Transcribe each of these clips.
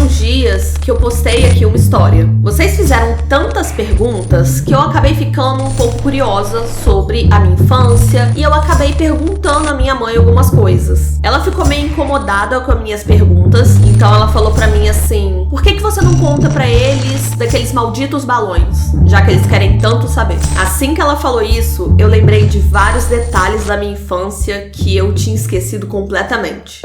uns dias que eu postei aqui uma história. Vocês fizeram tantas perguntas que eu acabei ficando um pouco curiosa sobre a minha infância e eu acabei perguntando à minha mãe algumas coisas. Ela ficou meio incomodada com as minhas perguntas, então ela falou pra mim assim: por que você não conta pra eles daqueles malditos balões, já que eles querem tanto saber? Assim que ela falou isso, eu lembrei de vários detalhes da minha infância que eu tinha esquecido completamente.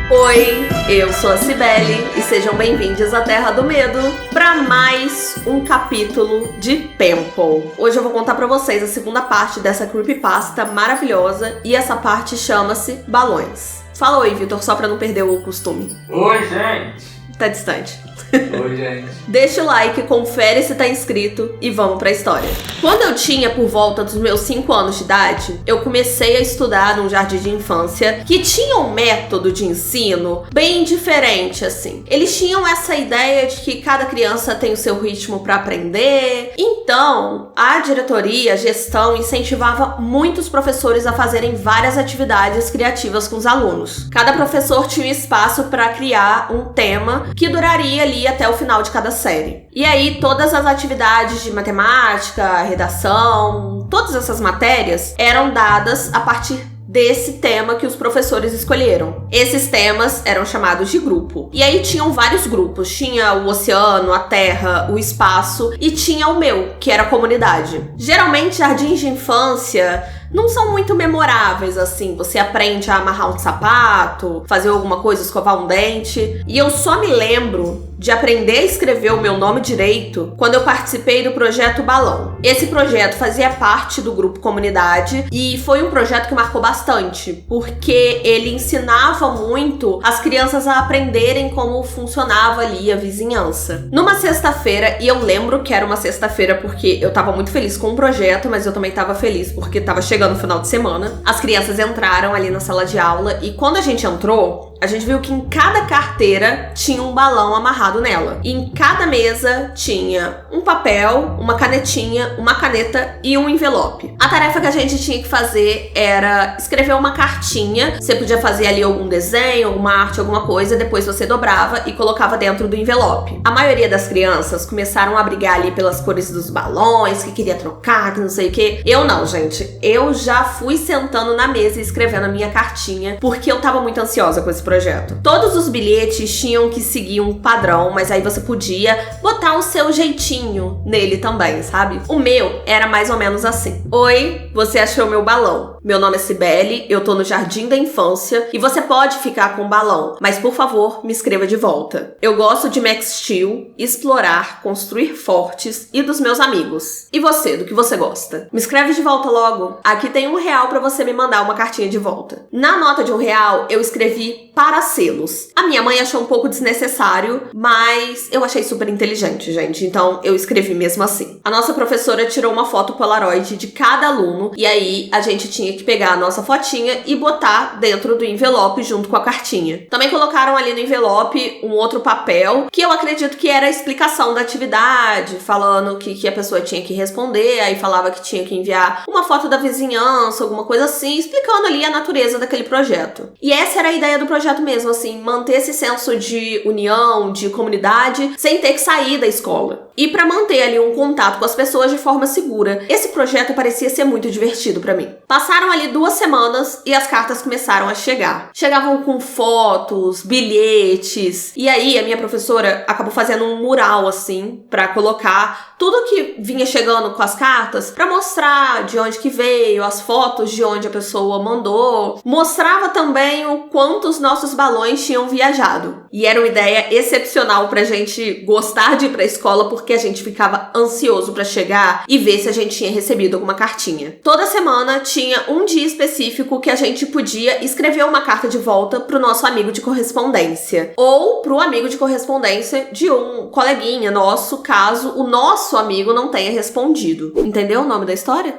Oi, eu sou a Cibele e sejam bem-vindos à Terra do Medo para mais um capítulo de Pemple. Hoje eu vou contar para vocês a segunda parte dessa creepypasta maravilhosa e essa parte chama-se Balões. Fala oi, Vitor, só para não perder o costume. Oi, gente! Tá distante. Oi, gente. Deixa o like, confere se tá inscrito e vamos pra história. Quando eu tinha por volta dos meus 5 anos de idade, eu comecei a estudar num jardim de infância que tinha um método de ensino bem diferente, assim. Eles tinham essa ideia de que cada criança tem o seu ritmo pra aprender. Então, a diretoria, a gestão, incentivava muitos professores a fazerem várias atividades criativas com os alunos. Cada professor tinha um espaço pra criar um tema que duraria ali até o final de cada série. E aí todas as atividades de matemática, redação, todas essas matérias eram dadas a partir desse tema que os professores escolheram. Esses temas eram chamados de grupo. E aí tinham vários grupos. Tinha o oceano, a terra, o espaço e tinha o meu, que era a comunidade. Geralmente jardins de infância não são muito memoráveis, assim. Você aprende a amarrar um sapato, fazer alguma coisa, escovar um dente. E eu só me lembro de aprender a escrever o meu nome direito quando eu participei do projeto Balão. Esse projeto fazia parte do grupo Comunidade e foi um projeto que marcou bastante, porque ele ensinava muito as crianças a aprenderem como funcionava ali a vizinhança. Numa sexta-feira, e eu lembro que era uma sexta-feira porque eu tava muito feliz com o projeto, mas eu também tava feliz porque tava chegando o final de semana. As crianças entraram ali na sala de aula e quando a gente entrou, a gente viu que em cada carteira tinha um balão amarrado nela. E em cada mesa tinha um papel, uma canetinha, uma caneta e um envelope. A tarefa que a gente tinha que fazer era escrever uma cartinha. Você podia fazer ali algum desenho, alguma arte, alguma coisa. Depois você dobrava e colocava dentro do envelope. A maioria das crianças começaram a brigar ali pelas cores dos balões, que queria trocar, que não sei o quê. Eu não, gente. Eu já fui sentando na mesa e escrevendo a minha cartinha, porque eu tava muito ansiosa com esse projeto. Todos os bilhetes tinham que seguir um padrão, mas aí você podia botar o seu jeitinho nele também, sabe? O meu era mais ou menos assim: oi, você achou meu balão? Meu nome é Cibele, eu tô no Jardim da Infância e você pode ficar com o balão, mas por favor, me escreva de volta. Eu gosto de Max Steel, explorar, construir fortes e dos meus amigos. E você, do que você gosta? Me escreve de volta logo. Aqui tem R$1 pra você me mandar uma cartinha de volta. Na nota de R$1, eu escrevi para selos. A minha mãe achou um pouco desnecessário, mas eu achei super inteligente, gente. Então eu escrevi mesmo assim. A nossa professora tirou uma foto Polaroid de cada aluno e aí a gente tinha que pegar a nossa fotinha e botar dentro do envelope junto com a cartinha. Também colocaram ali no envelope um outro papel que eu acredito que era a explicação da atividade, falando que a pessoa tinha que responder, aí falava que tinha que enviar uma foto da vizinhança, alguma coisa assim, explicando ali a natureza daquele projeto. E essa era a ideia do projeto mesmo, assim, manter esse senso de união, de comunidade, sem ter que sair da escola. E para manter ali um contato com as pessoas de forma segura. Esse projeto parecia ser muito divertido para mim. Passaram ali 2 semanas e as cartas começaram a chegar. Chegavam com fotos, bilhetes. E aí a minha professora acabou fazendo um mural, assim, para colocar tudo que vinha chegando com as cartas, para mostrar de onde que veio, as fotos de onde a pessoa mandou. Mostrava também o quanto os nossos balões tinham viajado. E era uma ideia excepcional pra gente gostar de ir pra escola, porque a gente ficava ansioso pra chegar e ver se a gente tinha recebido alguma cartinha. Toda semana tinha um dia específico que a gente podia escrever uma carta de volta pro nosso amigo de correspondência. Ou pro amigo de correspondência de um coleguinha nosso, caso o nosso amigo não tenha respondido. Entendeu o nome da história?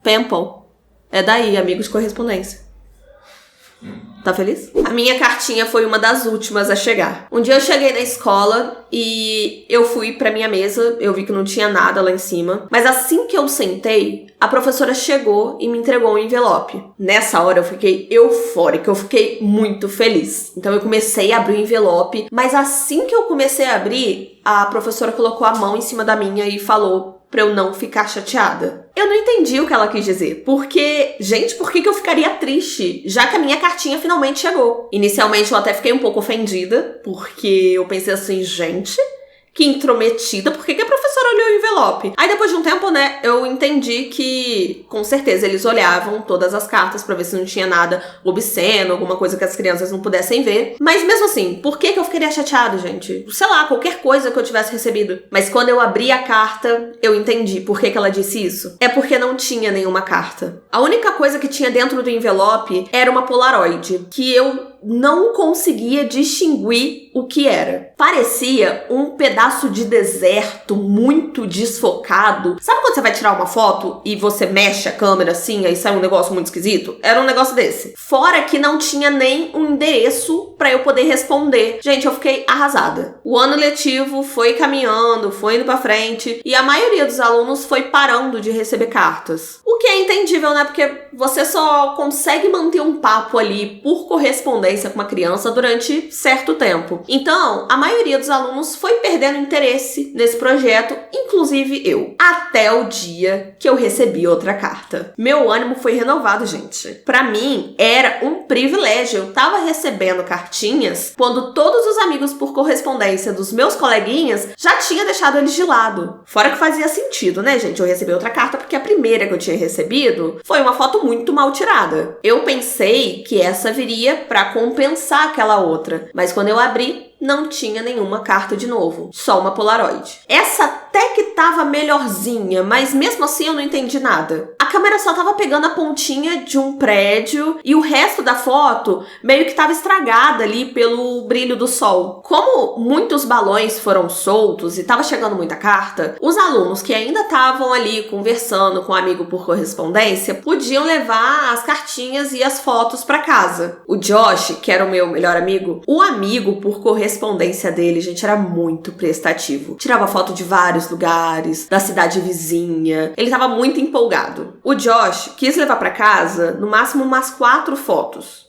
Pemple. É daí, amigo de correspondência. Tá feliz? A minha cartinha foi uma das últimas a chegar. Um dia eu cheguei na escola e eu fui pra minha mesa, eu vi que não tinha nada lá em cima. Mas assim que eu sentei, a professora chegou e me entregou um envelope. Nessa hora eu fiquei eufórica, eu fiquei muito feliz. Então eu comecei a abrir o envelope, mas assim que eu comecei a abrir, a professora colocou a mão em cima da minha e falou pra eu não ficar chateada. Eu não entendi o que ela quis dizer, porque, gente, por que eu ficaria triste, já que a minha cartinha finalmente chegou? Inicialmente eu até fiquei um pouco ofendida, porque eu pensei assim, gente, que intrometida, por que a professora olhou o envelope? Aí depois de um tempo, né, eu entendi que, com certeza, eles olhavam todas as cartas pra ver se não tinha nada obsceno, alguma coisa que as crianças não pudessem ver. Mas mesmo assim, por que eu ficaria chateado, gente? Sei lá, qualquer coisa que eu tivesse recebido. Mas quando eu abri a carta, eu entendi por que ela disse isso. É porque não tinha nenhuma carta. A única coisa que tinha dentro do envelope era uma Polaroid, que eu não conseguia distinguir o que era. Parecia um pedaço de deserto muito desfocado. Sabe quando você vai tirar uma foto e você mexe a câmera assim, aí sai um negócio muito esquisito? Era um negócio desse. Fora que não tinha nem um endereço pra eu poder responder. Gente, eu fiquei arrasada. O ano letivo foi caminhando, foi indo pra frente, e a maioria dos alunos foi parando de receber cartas. O que é entendível, né? Porque você só consegue manter um papo ali por correspondência com uma criança durante certo tempo. Então, a maioria dos alunos foi perdendo interesse nesse projeto, inclusive eu. Até o dia que eu recebi outra carta. Meu ânimo foi renovado, gente. Pra mim, era um privilégio. Eu tava recebendo cartinhas quando todos os amigos por correspondência dos meus coleguinhas já tinha deixado eles de lado. Fora que fazia sentido, né, gente? Eu recebi outra carta porque a primeira que eu tinha recebido foi uma foto muito mal tirada. Eu pensei que essa viria pra compensar aquela outra, mas quando eu abri, não tinha nenhuma carta de novo, só uma Polaroid. Essa até que tava melhorzinha, mas mesmo assim eu não entendi nada. A câmera só tava pegando a pontinha de um prédio e o resto da foto meio que tava estragada ali pelo brilho do sol. Como muitos balões foram soltos e tava chegando muita carta, os alunos que ainda estavam ali conversando com um amigo por correspondência podiam levar as cartinhas e as fotos pra casa. O Josh, que era o meu melhor amigo, o amigo por correspondência dele, gente, era muito prestativo. Tirava foto de vários lugares, da cidade vizinha. Ele tava muito empolgado. O Josh quis levar pra casa, no máximo, umas 4 fotos.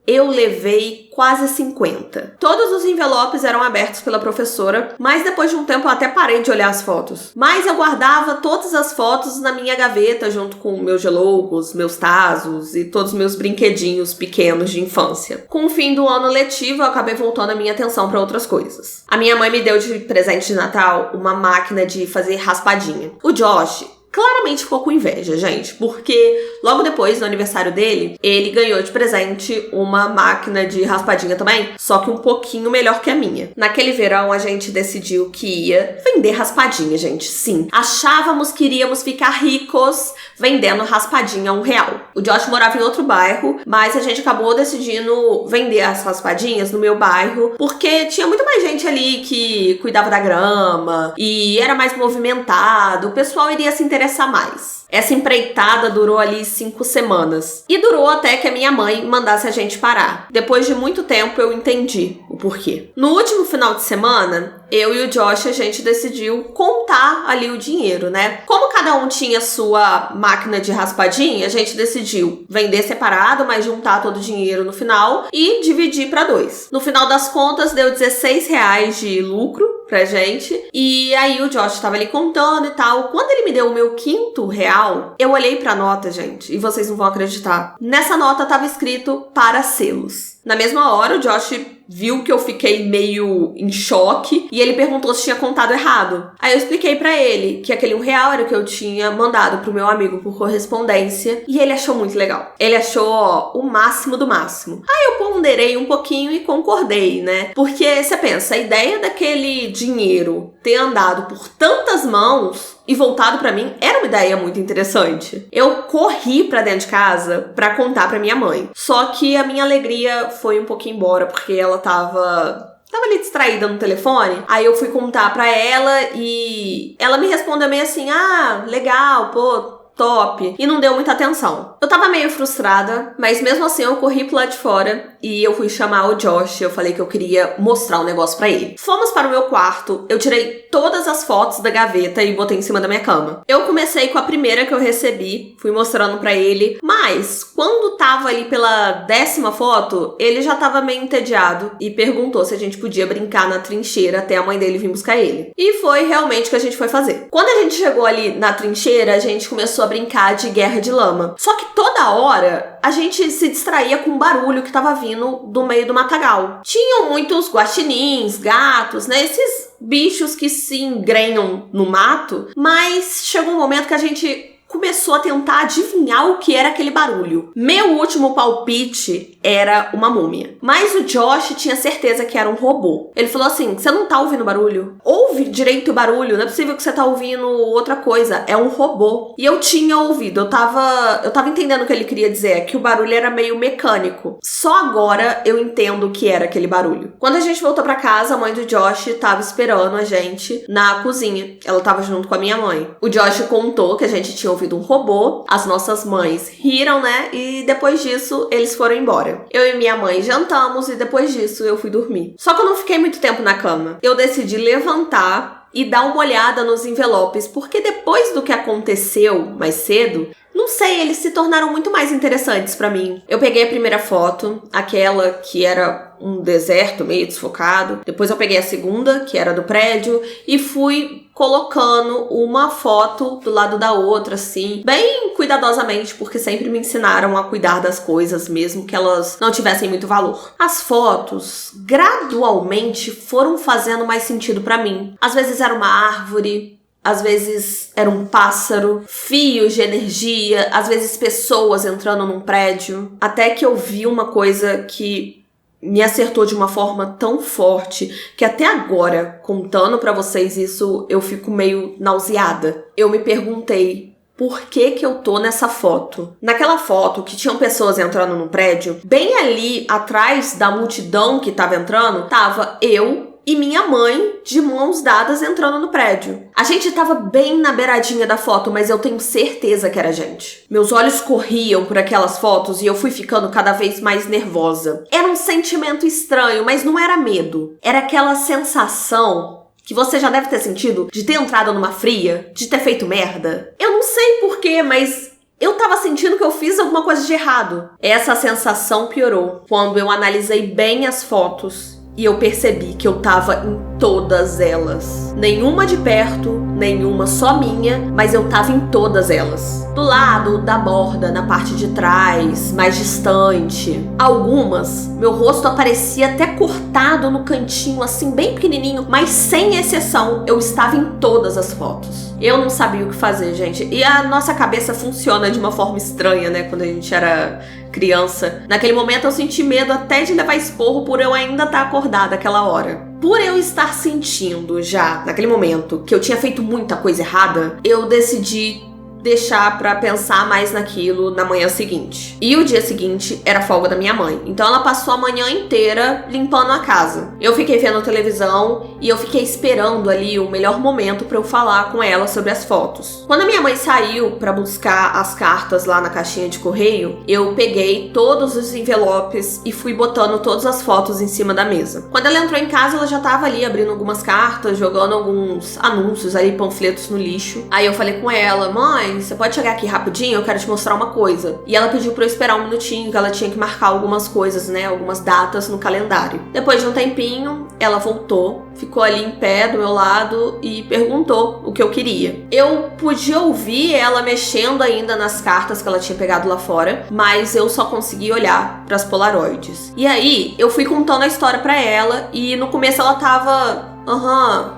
Eu levei quase 50. Todos os envelopes eram abertos pela professora, mas depois de um tempo eu até parei de olhar as fotos. Mas eu guardava todas as fotos na minha gaveta, junto com meus geloucos, meus tazos e todos os meus brinquedinhos pequenos de infância. Com o fim do ano letivo, eu acabei voltando a minha atenção para outras coisas. A minha mãe me deu de presente de Natal uma máquina de fazer raspadinha. O Josh claramente ficou com inveja, gente, porque logo depois, no aniversário dele, ele ganhou de presente uma máquina de raspadinha também, só que um pouquinho melhor que a minha. Naquele verão, a gente decidiu que ia vender raspadinha, gente, sim. Achávamos que iríamos ficar ricos vendendo raspadinha a R$1. O Josh morava em outro bairro, mas a gente acabou decidindo vender as raspadinhas no meu bairro, porque tinha muito mais gente ali que cuidava da grama e era mais movimentado, o pessoal iria se interessar mais. Essa empreitada durou ali 5 semanas. E durou até que a minha mãe mandasse a gente parar. Depois de muito tempo eu entendi o porquê. No último final de semana, eu e o Josh, a gente decidiu contar ali o dinheiro, né? Como cada um tinha sua máquina de raspadinha, a gente decidiu vender separado, mas juntar todo o dinheiro no final e dividir para 2. No final das contas, deu R$16 de lucro pra gente. E aí o Josh tava ali contando e tal. Quando ele me deu o meu R$5, eu olhei pra nota, gente, e vocês não vão acreditar. Nessa nota tava escrito para selos. Na mesma hora, o Josh viu que eu fiquei meio em choque e ele perguntou se tinha contado errado. Aí eu expliquei pra ele que aquele R$1 era o que eu tinha mandado pro meu amigo por correspondência e ele achou muito legal. Ele achou, ó, o máximo do máximo. Aí eu ponderei um pouquinho e concordei, né? Porque você pensa, a ideia daquele dinheiro ter andado por tantas mãos e voltado pra mim era uma ideia muito interessante. Eu corri pra dentro de casa pra contar pra minha mãe. Só que a minha alegria foi um pouquinho embora, porque ela tava ali distraída no telefone. Aí eu fui contar pra ela e ela me respondeu meio assim, ah, legal, pô, top e não deu muita atenção. Eu tava meio frustrada, mas mesmo assim eu corri pro lado de fora e eu fui chamar o Josh. Eu falei que eu queria mostrar um negócio pra ele. Fomos para o meu quarto, eu tirei todas as fotos da gaveta e botei em cima da minha cama. Eu comecei com a primeira que eu recebi, fui mostrando pra ele, mas quando tava ali pela 10ª foto, ele já tava meio entediado e perguntou se a gente podia brincar na trincheira até a mãe dele vir buscar ele. E foi realmente o que a gente foi fazer. Quando a gente chegou ali na trincheira, a gente começou a brincar de guerra de lama. Só que toda hora a gente se distraía com o barulho que tava vindo do meio do matagal. Tinham muitos guaxinins, gatos, né? Esses bichos que se engrenham no mato, mas chegou um momento que a gente começou a tentar adivinhar o que era aquele barulho. Meu último palpite era uma múmia. Mas o Josh tinha certeza que era um robô. Ele falou assim, você não tá ouvindo barulho? Ouve direito o barulho, não é possível que você tá ouvindo outra coisa, é um robô. E eu tinha ouvido, eu tava entendendo o que ele queria dizer, que o barulho era meio mecânico. Só agora eu entendo o que era aquele barulho. Quando a gente voltou pra casa, a mãe do Josh tava esperando a gente na cozinha. Ela tava junto com a minha mãe. O Josh contou que a gente tinha ouvido um robô, as nossas mães riram, né? E depois disso, eles foram embora. Eu e minha mãe jantamos e depois disso eu fui dormir. Só que eu não fiquei muito tempo na cama. Eu decidi levantar e dar uma olhada nos envelopes, porque depois do que aconteceu mais cedo, não sei, eles se tornaram muito mais interessantes pra mim. Eu peguei a primeira foto, aquela que era um deserto meio desfocado. Depois eu peguei a segunda, que era do prédio, e fui colocando uma foto do lado da outra, assim, bem cuidadosamente, porque sempre me ensinaram a cuidar das coisas, mesmo que elas não tivessem muito valor. As fotos, gradualmente, foram fazendo mais sentido pra mim. Às vezes era uma árvore, às vezes era um pássaro, fios de energia, às vezes pessoas entrando num prédio. Até que eu vi uma coisa que me acertou de uma forma tão forte que até agora, contando pra vocês isso, eu fico meio nauseada. Eu me perguntei, por que eu tô nessa foto? Naquela foto que tinham pessoas entrando num prédio, bem ali atrás da multidão que tava entrando, tava eu e minha mãe de mãos dadas entrando no prédio. A gente tava bem na beiradinha da foto, mas eu tenho certeza que era a gente. Meus olhos corriam por aquelas fotos e eu fui ficando cada vez mais nervosa. Era um sentimento estranho, mas não era medo. Era aquela sensação que você já deve ter sentido de ter entrado numa fria, de ter feito merda. Eu não sei porquê, mas eu tava sentindo que eu fiz alguma coisa de errado. Essa sensação piorou quando eu analisei bem as fotos. E eu percebi que eu tava em todas elas. Nenhuma de perto, nenhuma só minha, mas eu tava em todas elas. Do lado, da borda, na parte de trás, mais distante. Algumas, meu rosto aparecia até cortado no cantinho, assim, bem pequenininho, mas sem exceção, eu estava em todas as fotos. Eu não sabia o que fazer, gente. E a nossa cabeça funciona de uma forma estranha, né, quando a gente era criança. Naquele momento eu senti medo até de levar esporro por eu ainda estar acordada aquela hora. Por eu estar sentindo já, naquele momento, que eu tinha feito muita coisa errada, eu decidi deixar pra pensar mais naquilo na manhã seguinte. E o dia seguinte era folga da minha mãe. Então ela passou a manhã inteira limpando a casa. Eu fiquei vendo televisão e eu fiquei esperando ali o melhor momento pra eu falar com ela sobre as fotos. Quando a minha mãe saiu pra buscar as cartas lá na caixinha de correio, eu peguei todos os envelopes e fui botando todas as fotos em cima da mesa. Quando ela entrou em casa, ela já tava ali abrindo algumas cartas, jogando alguns anúncios ali, panfletos no lixo. Aí eu falei com ela, mãe, você pode chegar aqui rapidinho? Eu quero te mostrar uma coisa. E ela pediu pra eu esperar um minutinho, que ela tinha que marcar algumas coisas, né? Algumas datas no calendário. Depois de um tempinho, ela voltou, ficou ali em pé do meu lado e perguntou o que eu queria. Eu podia ouvir ela mexendo ainda nas cartas que ela tinha pegado lá fora, mas eu só consegui olhar pras polaroides. E aí, eu fui contando a história pra ela e no começo ela tava,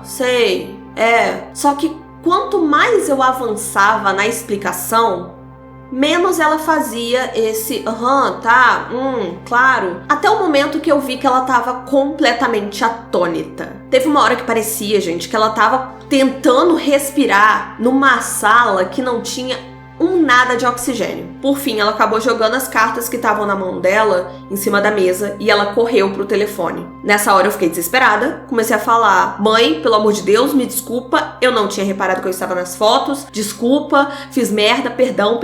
sei, Só que quanto mais eu avançava na explicação, menos ela fazia esse claro. Até o momento que eu vi que ela tava completamente atônita. Teve uma hora que parecia, gente, que ela tava tentando respirar numa sala que não tinha nada de oxigênio. Por fim, ela acabou jogando as cartas que estavam na mão dela em cima da mesa e ela correu pro telefone. Nessa hora eu fiquei desesperada, comecei a falar: mãe, pelo amor de Deus, me desculpa, eu não tinha reparado que eu estava nas fotos, desculpa, fiz merda, perdão.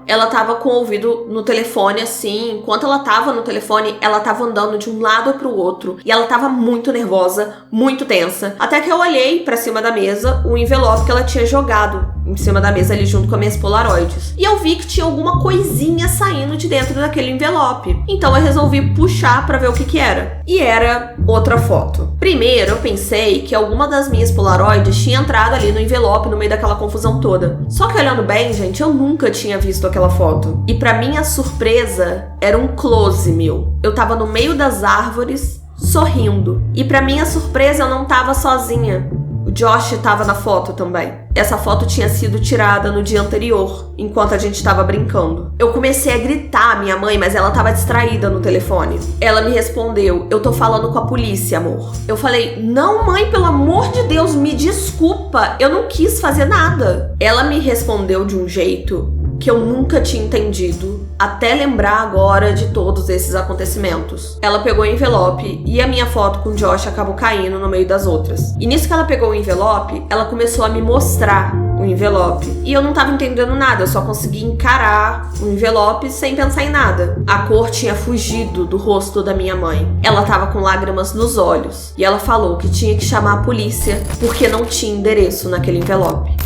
Ela tava com o ouvido no telefone assim, enquanto ela tava no telefone, ela tava andando de um lado pro outro e ela tava muito nervosa, muito tensa, até que eu olhei pra cima da mesa o envelope que ela tinha jogado em cima da mesa ali junto com as minhas polaroids. E eu vi que tinha alguma coisinha saindo de dentro daquele envelope. Então eu resolvi puxar pra ver o que era. E era outra foto. Primeiro eu pensei que alguma das minhas polaroids tinha entrado ali no envelope no meio daquela confusão toda. Só que olhando bem, gente, eu nunca tinha visto aquela foto. E pra minha surpresa, era um close meu. Eu tava no meio das árvores, sorrindo. E pra minha surpresa, eu não tava sozinha. O Josh estava na foto também. Essa foto tinha sido tirada no dia anterior, enquanto a gente estava brincando. Eu comecei a gritar a minha mãe, mas ela estava distraída no telefone. Ela me respondeu: eu tô falando com a polícia, amor. Eu falei: não, mãe, pelo amor de Deus, me desculpa, eu não quis fazer nada. Ela me respondeu de um jeito que eu nunca tinha entendido, até lembrar agora de todos esses acontecimentos. Ela pegou o envelope e a minha foto com o Josh acabou caindo no meio das outras. E nisso que ela pegou o envelope, ela começou a me mostrar o envelope. E eu não tava entendendo nada, eu só consegui encarar o envelope sem pensar em nada. A cor tinha fugido do rosto da minha mãe. Ela tava com lágrimas nos olhos. E ela falou que tinha que chamar a polícia porque não tinha endereço naquele envelope.